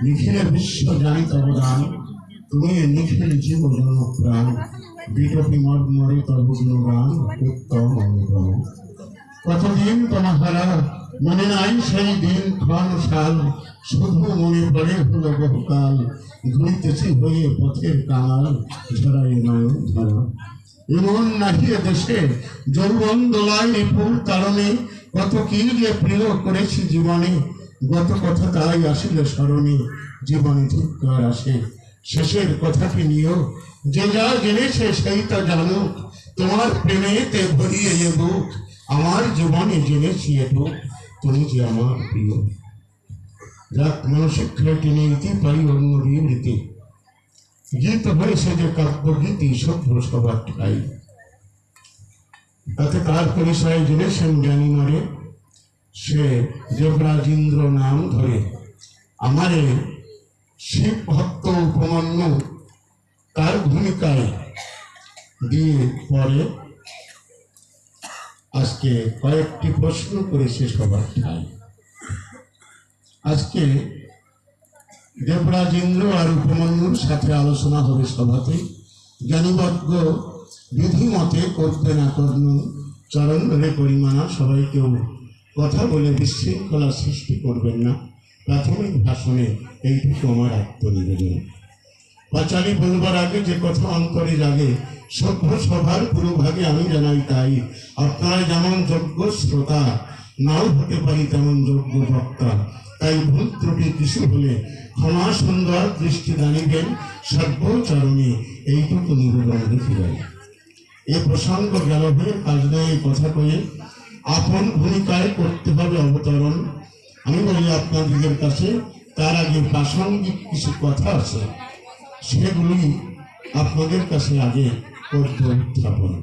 নিখিলে বিশ্ব জানিত অবদান, তুমি নিখিল জীব জন প্রাণ, বিটপি মর্মরে তব গুণগান, উত্তম অনুগান। কতদিন তোমাহারা মনে নাই সেই দিন ক্ষণ সাল, শুধু মনে পড়ে হলো বহুকাল, ঘুরিতেছি হয়ে পথের কাল, ঝরাই নয়ন ধারা। এমন নাহিয়ে দেশে যৌবন দোলায় রিপুর তারণে, কত কি যে প্রিয় করেছি জীবনে, গত কথা তাই আসিলে স্মরণে, জীবনে ধিক্কার আসে শেষের কথাটি নিয়েও, যে যা জেনেছে সেই তা জানুক, তোমার প্রেমেতে ভরিয়ে এ বুক, আমার জীবনে জেনেছি এটুক, তুমি যে আমার প্রিয়। যাক মনশিক্ষায় টেনে নিতে পারি অন্য বিবৃতি, গীত হয়েছে যে কাব্যগীতি সভ্য সবার ঠাই। তাতে তার পরিচয় জেনেছেন জ্ঞানী নরে, সে দেবরাজেন্দ্র নাম ধরে। আমারে শিব ভক্ত উপমন্যু তার ভূমিকায় দিয়ে পরে আজকে কয়েকটি প্রশ্ন করেছে সবার ঠাই। আজকে দেবরাজেন্দ্র আর উপমন্যুর সাথে আলোচনা হবে সভাতে। জ্ঞানীবজ্ঞ বিধিমতে করবে না কর্ণ, চরণ ধরে পরিমাণা, সবাই কেউ কথা বলে বিশৃঙ্খলা সৃষ্টি করবেন না। প্রাথমিক ভাষণে এইটুকু আমার আত্মনিবেদন। পাঁচালী বলবার আগে যে কথা অন্তরে জাগে, সভ্য সভার পুরোভাগে আমি জানাই তাই। আপনারা যেমন যোগ্য শ্রোতা, নাও হতে পারি তেমন যোগ্য বক্তা। তাই ভুল ত্রুটি কিছু হলে ক্ষমা সুন্দর দৃষ্টি দাঁড়িবেন সর্বচরণে, এইটুকু নিবেদন রেখে যায়। এ প্রসঙ্গ গেল হয়ে কাজ নেই কথা কয়ে, আপন ভূমিকায় করতে হবে অবতরণ। আমি বলি আপনাদের কাছে, তার আগে প্রাসঙ্গিক কিছু কথা আছে, সেগুলি আপনাদের কাছে আগে করতে উত্থাপন।